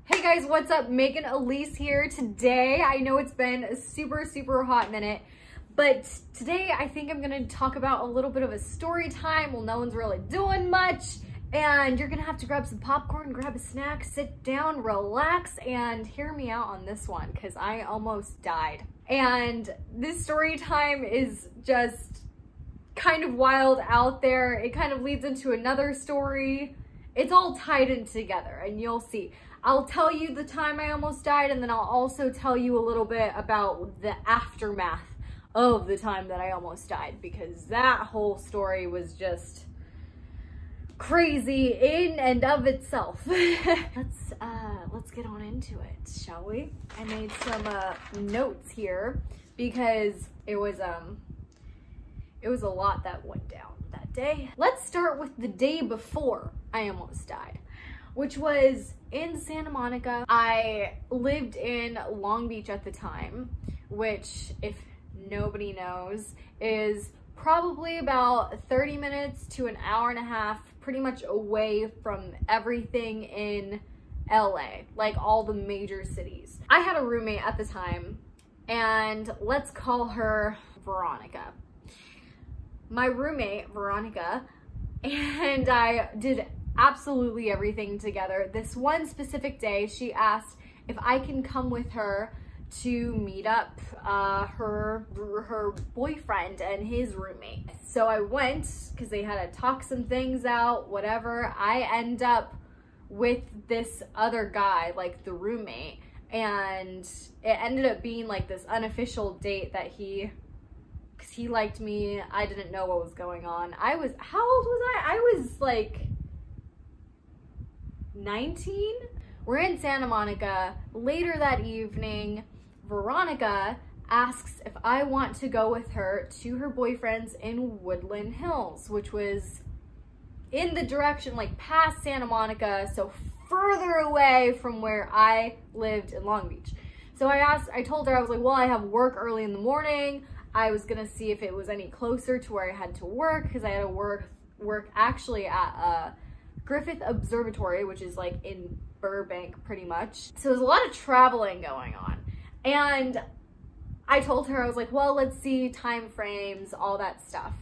Hey guys, what's up? Megan Elise here. Today, I know it's been a super hot minute, but today I think I'm gonna talk about a little bit of a story time. Well, no one's really doing much, and you're gonna have to grab some popcorn, grab a snack, sit down, relax, and hear me out on this one, because I almost died. And this story time is just kind of wild out there. It kind of leads into another story. It's all tied in together, and you'll see. I'll tell you the time I almost died, and then I'll also tell you a little bit about the aftermath of the time that I almost died, because that whole story was just crazy in and of itself. Let's get on into it, shall we? I made some notes here because it was a lot that went down that day. Let's start with the day before I almost died, which was in Santa Monica. I lived in Long Beach at the time, which, if nobody knows, is probably about 30 minutes to an hour and a half, pretty much away from everything in LA, like all the major cities. I had a roommate at the time, and let's call her Veronica. My roommate, Veronica, and I did absolutely everything together. This one specific day, she asked if I can come with her to meet up her boyfriend and his roommate. So I went because they had to talk some things out, whatever. I end up with this other guy, like the roommate, and it ended up being like this unofficial date that because he liked me. I didn't know what was going on. How old was I? I was like 19? We're in Santa Monica. Later that evening, Veronica asks if I want to go with her to her boyfriend's in Woodland Hills, which was in the direction, like past Santa Monica, so further away from where I lived in Long Beach. So I told her, I was like, well, I have work early in the morning. I was gonna see if it was any closer to where I had to work, because I had to work actually at Griffith Observatory, which is like in Burbank pretty much. So there's a lot of traveling going on. And I told her, I was like, well, let's see time frames, all that stuff.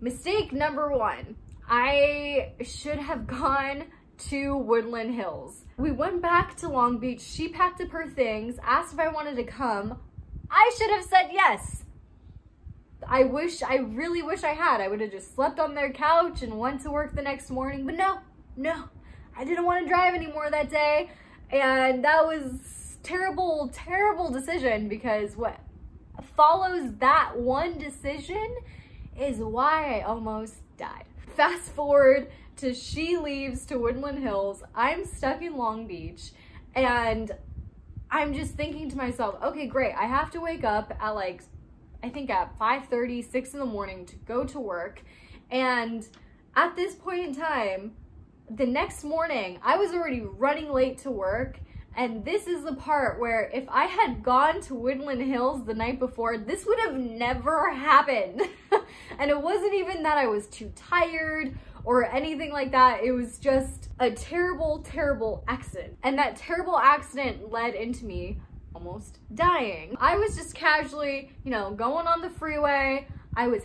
Mistake number one, I should have gone to Woodland Hills. We went back to Long Beach. She packed up her things, asked if I wanted to come. I should have said yes. I really wish I had. I would have just slept on their couch and went to work the next morning, but no, I didn't want to drive anymore that day. And that was terrible decision, because what follows that one decision is why I almost died. Fast forward to she leaves to Woodland Hills. I'm stuck in Long Beach, and I'm just thinking to myself, okay, great. I have to wake up at like, I think at 5:30, 6 in the morning to go to work. And at this point in time, the next morning, I was already running late to work. And this is the part where if I had gone to Woodland Hills the night before, this would have never happened. And it wasn't even that I was too tired or anything like that. It was just a terrible accident. And that terrible accident led into me almost dying. I was just casually, going on the freeway. I was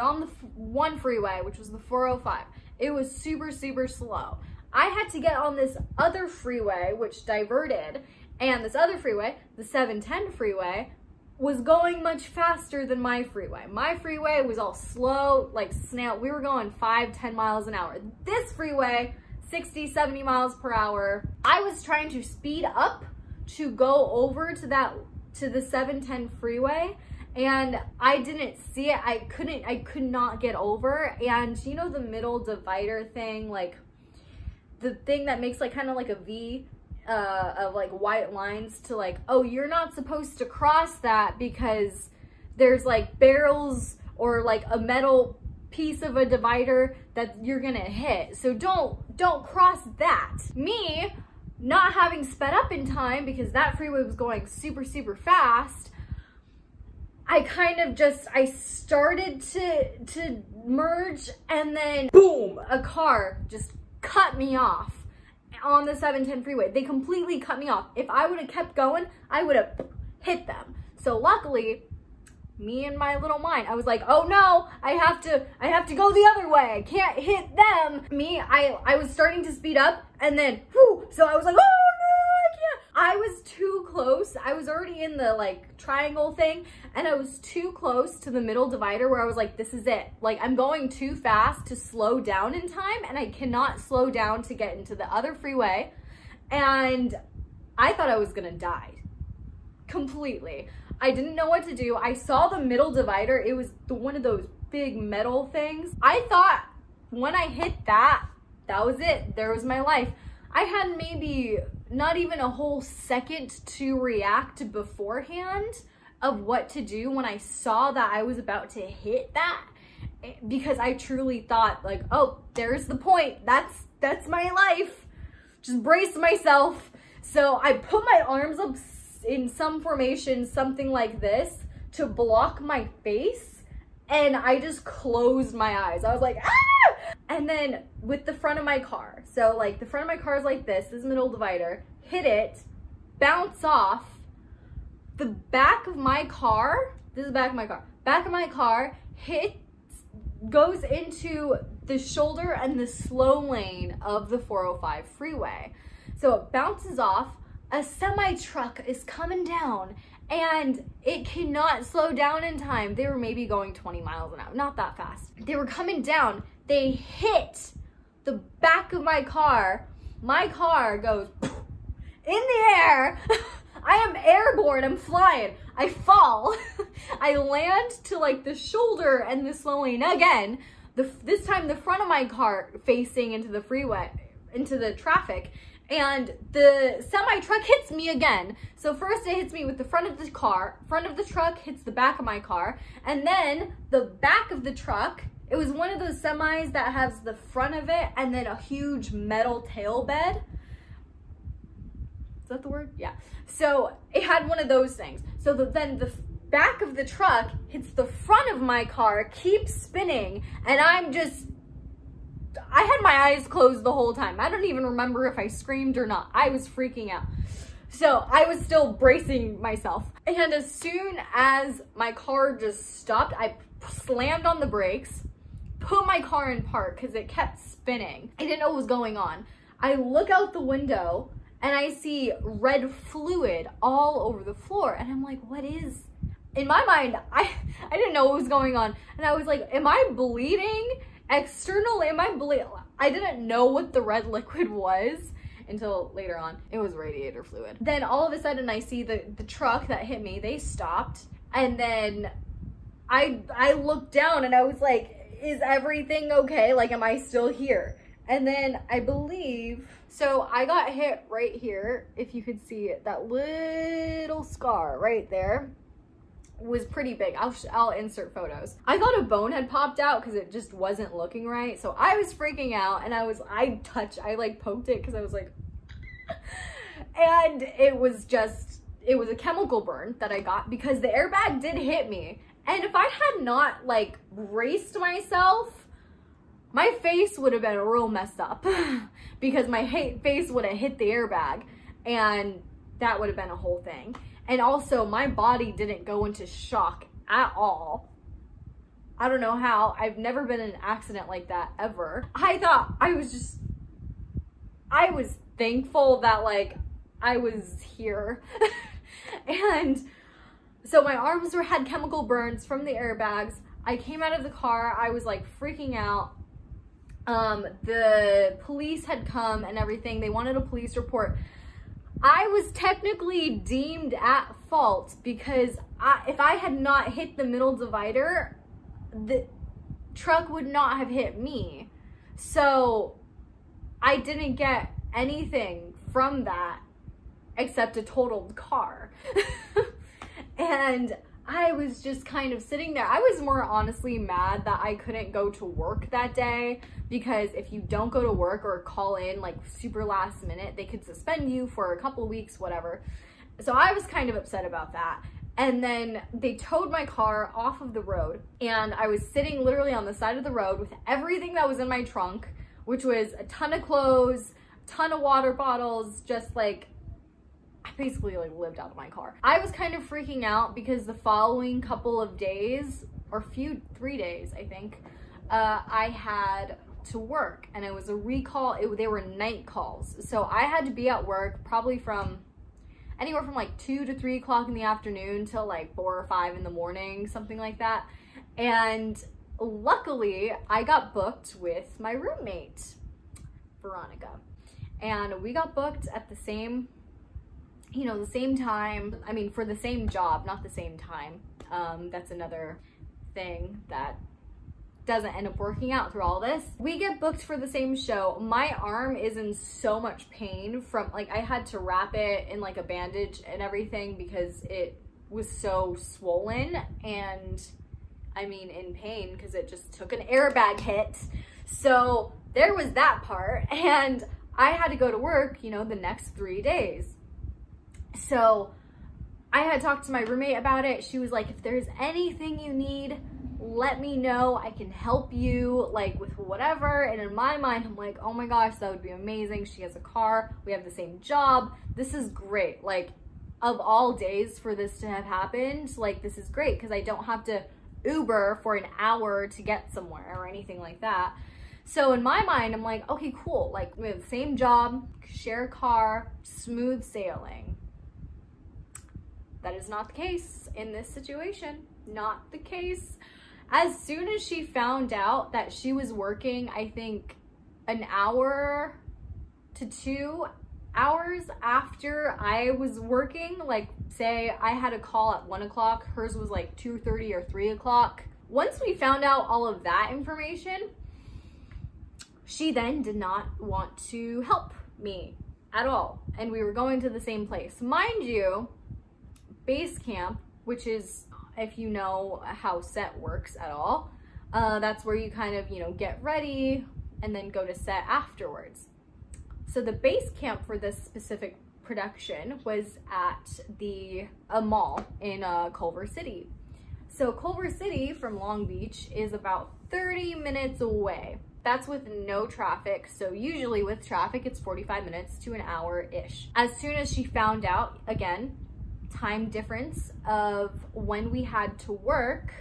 on the one freeway, which was the 405. It was super slow. I had to get on this other freeway, which diverted, and this other freeway, the 710 freeway, was going much faster than my freeway. My freeway was all slow, like snail. We were going 5-10 miles an hour. This freeway, 60-70 miles per hour. I was trying to speed up to go over to the 710 freeway, and I didn't see it. I could not get over. And the middle divider thing, like the thing that makes like kind of like a V of like white lines to like, oh, you're not supposed to cross that because there's like barrels or like a metal piece of a divider that you're gonna hit. So don't cross that. Me not having sped up in time because that freeway was going super fast, I started to merge, and then boom, a car just cut me off. on the 710 freeway. They completely cut me off. If I would have kept going, I would have hit them. So luckily, me and my little mind, I was like, oh no, I have to go the other way. I can't hit them. I was starting to speed up, and then, whew, so I was like, oh no, I can't. I was too close. I was already in the like triangle thing, and I was too close to the middle divider where I was like, this is it. Like, I'm going too fast to slow down in time, and I cannot slow down to get into the other freeway. And I thought I was gonna die completely. I didn't know what to do. I saw the middle divider. It was one of those big metal things. I thought when I hit that was it. There was my life. I had maybe not even a whole second to react beforehand of what to do when I saw that I was about to hit that, because I truly thought like, oh, there's the point. That's my life. Just brace myself. So I put my arms up in some formation, something like this, to block my face, and I just closed my eyes. I was like, ah! And then with the front of my car, so like the front of my car is like this middle divider, hit it, bounce off, the back of my car, this is the back of my car goes into the shoulder and the slow lane of the 405 freeway. So it bounces off. A semi-truck is coming down, and it cannot slow down in time. They were maybe going 20 miles an hour, not that fast. They were coming down. They hit the back of my car. My car goes in the air. I am airborne. I'm flying. I fall. I land to like the shoulder and the slow lane again. This time the front of my car facing into the freeway, into the traffic. And the semi-truck hits me again. So first it hits me with the front of the car, front of the truck hits the back of my car, and then the back of the truck, it was one of those semis that has the front of it and then a huge metal tail bed. Is that the word? Yeah. So it had one of those things. So then the back of the truck hits the front of my car, keeps spinning, and I had my eyes closed the whole time. I don't even remember if I screamed or not. I was freaking out. So I was still bracing myself. And as soon as my car just stopped, I slammed on the brakes, put my car in park because it kept spinning. I didn't know what was going on. I look out the window and I see red fluid all over the floor. And I'm like, what is? In my mind, I didn't know what was going on. And I was like, am I bleeding? Externally, I didn't know what the red liquid was until later on. It was radiator fluid. Then all of a sudden I see the truck that hit me, they stopped. And then I looked down and I was like, is everything okay? Like, am I still here? And then I believe, so I got hit right here. If you could see it, that little scar right there was pretty big. I'll insert photos. I thought a bone had popped out because it just wasn't looking right. So I was freaking out, and I like poked it because I was like, and it was a chemical burn that I got because the airbag did hit me. And if I had not like braced myself, my face would have been real messed up because my face would have hit the airbag, and that would have been a whole thing. And also, my body didn't go into shock at all. I don't know how. I've never been in an accident like that ever. I was thankful that like I was here. And so my arms had chemical burns from the airbags. I came out of the car. I was like freaking out. The police had come and everything. They wanted a police report. I was technically deemed at fault because if I had not hit the middle divider, the truck would not have hit me. So I didn't get anything from that except a totaled car. And I was just kind of sitting there. I was more honestly mad that I couldn't go to work that day, because if you don't go to work or call in like super last minute, they could suspend you for a couple weeks, whatever. So I was kind of upset about that. And then they towed my car off of the road, and I was sitting literally on the side of the road with everything that was in my trunk, which was a ton of clothes, ton of water bottles, just like, I basically like lived out of my car. I was kind of freaking out because the following couple of days, or 3 days, I think, I had to work, and it was a recall. They were night calls. So I had to be at work probably from anywhere from like 2 to 3 o'clock in the afternoon till like 4 or 5 in the morning, something like that. And luckily I got booked with my roommate, Veronica. And we got booked at the same, you know, the same time. I mean, for the same job, not the same time. That's another thing that doesn't end up working out through all this. We get booked for the same show. My arm is in so much pain from, like, I had to wrap it in like a bandage and everything because it was so swollen, and I mean in pain because it just took an airbag hit. So there was that part, and I had to go to work, you know, the next 3 days. So I had talked to my roommate about it. She was like, if there's anything you need, let me know. I can help you, like, with whatever. And in my mind, I'm like, oh my gosh, that would be amazing. She has a car. We have the same job. This is great. Like, of all days for this to have happened, like, this is great because I don't have to Uber for an hour to get somewhere or anything like that. So in my mind, I'm like, okay, cool. Like, we have the same job, share a car, smooth sailing. That is not the case in this situation. Not the case. As soon as she found out that she was working, I think an hour to 2 hours after I was working, like, say I had a call at 1 o'clock, hers was like 2:30 or 3 o'clock. Once we found out all of that information, she then did not want to help me at all. And we were going to the same place. Mind you, base camp, which is, if you know how set works at all, that's where you kind of, you know, get ready and then go to set afterwards. So the base camp for this specific production was at a mall in Culver City. So Culver City from Long Beach is about 30 minutes away. That's with no traffic. So usually with traffic, it's 45 minutes to an hour-ish. As soon as she found out, again, time difference of when we had to work,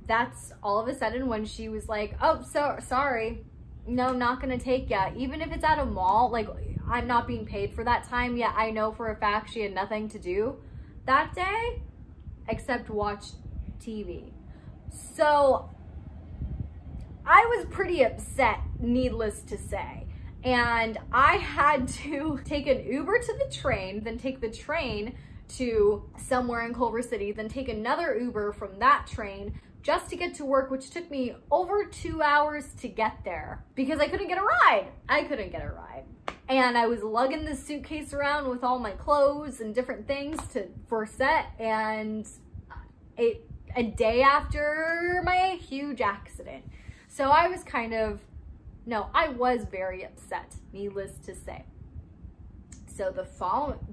that's all of a sudden when she was like, oh, so sorry, no, not gonna take ya. Even if it's at a mall, like, I'm not being paid for that time. Yeah, I know for a fact she had nothing to do that day except watch TV. So I was pretty upset, needless to say. And I had to take an Uber to the train, then take the train to somewhere in Culver City, then take another Uber from that train just to get to work, which took me over 2 hours to get there because I couldn't get a ride. I couldn't get a ride. And I was lugging this suitcase around with all my clothes and different things for set, and a day after my huge accident. So I was kind of, no, I was very upset, needless to say. So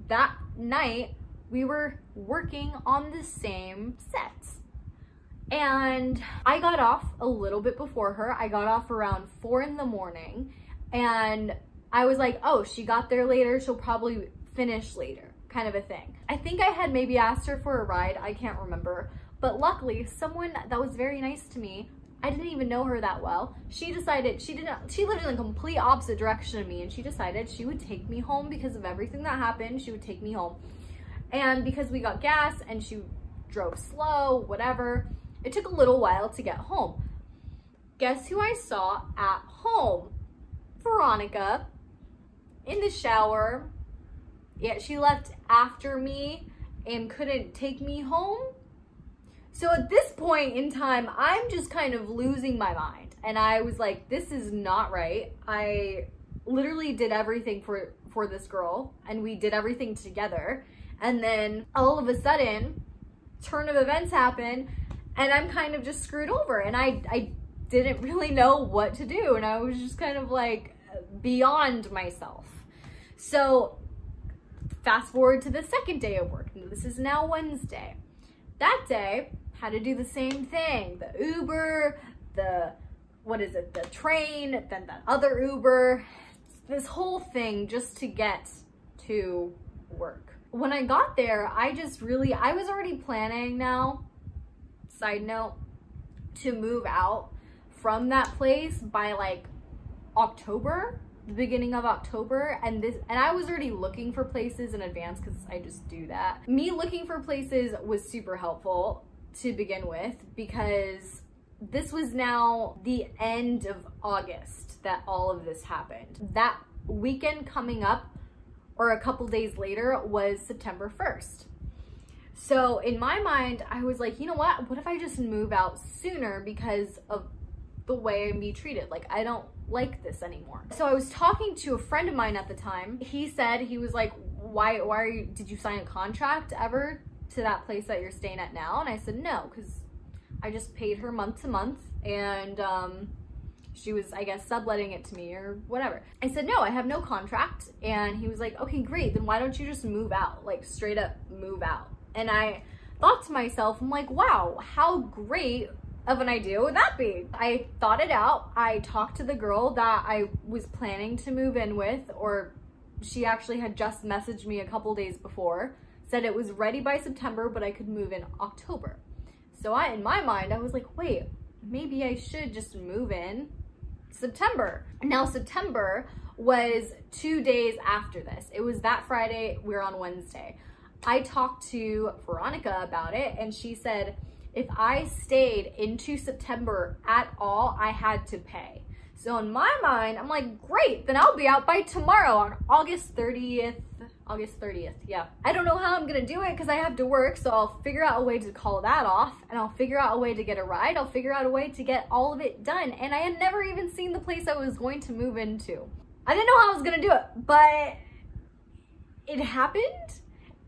that night, we were working on the same set. And I got off a little bit before her. I got off around 4 in the morning. And I was like, oh, she got there later. She'll probably finish later, kind of a thing. I think I had maybe asked her for a ride. I can't remember. But luckily, someone that was very nice to me, I didn't even know her that well. She decided, she lived in the complete opposite direction of me, and she decided she would take me home because of everything that happened. She would take me home. And because we got gas and she drove slow, whatever, it took a little while to get home. Guess who I saw at home? Veronica, in the shower. Yeah, she left after me and couldn't take me home. So at this point in time, I'm just kind of losing my mind. And I was like, this is not right. I literally did everything for this girl, and we did everything together. And then all of a sudden, turn of events happen, and I'm kind of just screwed over. And I didn't really know what to do. And I was just kind of like beyond myself. So fast forward to the second day of work. This is now Wednesday. That day, had to do the same thing. The Uber, the train, then that other Uber. this whole thing just to get to work. When I got there, I was already planning now, side note, to move out from that place by like October, the beginning of October, and I was already looking for places in advance because I just do that. Me looking for places was super helpful to begin with because this was now the end of August that all of this happened. That weekend coming up, or a couple days later, was September 1st. So in my mind, I was like, you know what if I just move out sooner because of the way I'm being treated? Like, I don't like this anymore. So I was talking to a friend of mine at the time. He said, he was like, why are you, did you sign a contract ever to that place that you're staying at now? And I said, no, because I just paid her month to month, and she was, I guess, subletting it to me or whatever. I said, no, I have no contract. And he was like, okay, great. Then why don't you just move out? Like, straight up move out. And I thought to myself, I'm like, wow, how great of an idea would that be? I thought it out. I talked to the girl that I was planning to move in with, or she actually had just messaged me a couple days before, said it was ready by September, but I could move in October. So in my mind, I was like, wait, maybe I should just move in September. Now September was 2 days after this. It was that Friday, we're on Wednesday. I talked to Veronica about it, and she said, if I stayed into September at all, I had to pay. So in my mind, I'm like, great, then I'll be out by tomorrow on August 30th. August 30th, yeah. I don't know how I'm gonna do it because I have to work, so I'll figure out a way to call that off, and I'll figure out a way to get a ride. I'll figure out a way to get all of it done. And I had never even seen the place I was going to move into. I didn't know how I was gonna do it, but it happened.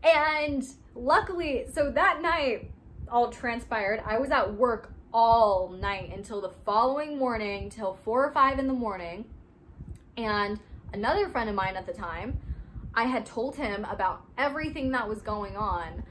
And luckily, so that night, all transpired, I was at work all night until the following morning, till 4 or 5 in the morning. And another friend of mine at the time, I had told him about everything that was going on,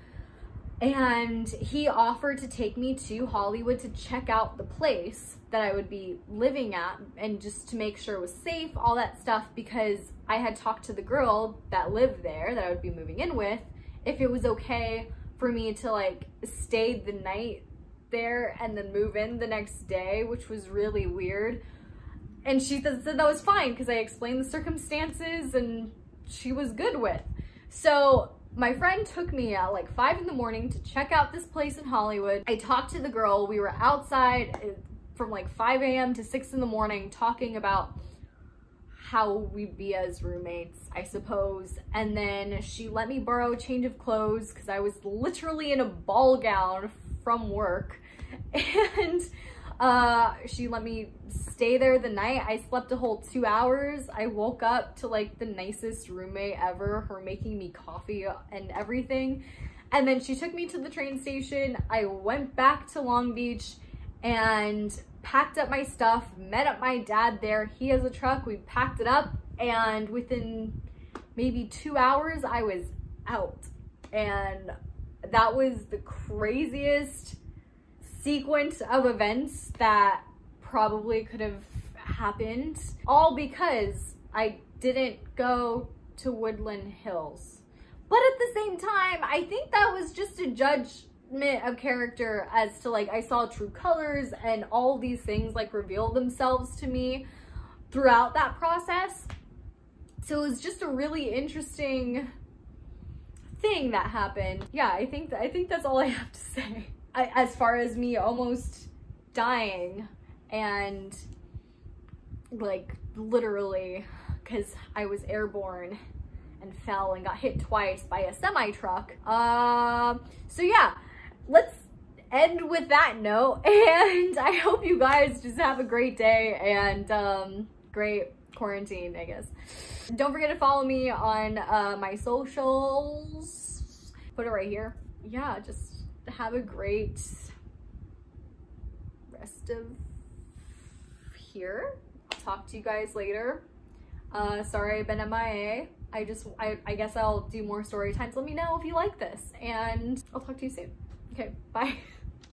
and he offered to take me to Hollywood to check out the place that I would be living at, and just to make sure it was safe, all that stuff, because I had talked to the girl that lived there that I would be moving in with, if it was okay for me to like stay the night there and then move in the next day, which was really weird. And she said that was fine because I explained the circumstances and she was good with. So my friend took me at like 5 in the morning to check out this place in Hollywood. I talked to the girl. We were outside from like 5 a.m. to 6 in the morning talking about how we'd be as roommates, I suppose. And then she let me borrow a change of clothes because I was literally in a ball gown from work. And she let me stay there the night. I slept a whole 2 hours. I woke up to like the nicest roommate ever, her making me coffee and everything. And then she took me to the train station. I went back to Long Beach and packed up my stuff, met up my dad there. He has a truck. We packed it up, and within maybe 2 hours, I was out. And that was the craziest sequence of events that probably could have happened, all because I didn't go to Woodland Hills. But at the same time, I think that was just a judgment of character as to like, I saw true colors and all these things like reveal themselves to me throughout that process. So it was just a really interesting thing that happened. Yeah, I think that's all I have to say. As far as me almost dying and like literally, because I was airborne and fell and got hit twice by a semi truck. So yeah, let's end with that note, and I hope you guys just have a great day and great quarantine, I guess. Don't forget to follow me on my socials. Put it right here. Yeah, just have a great rest of here. I'll talk to you guys later. Sorry I've been MIA. I guess I'll do more story times. Let me know if you like this, and I'll talk to you soon. Okay, bye.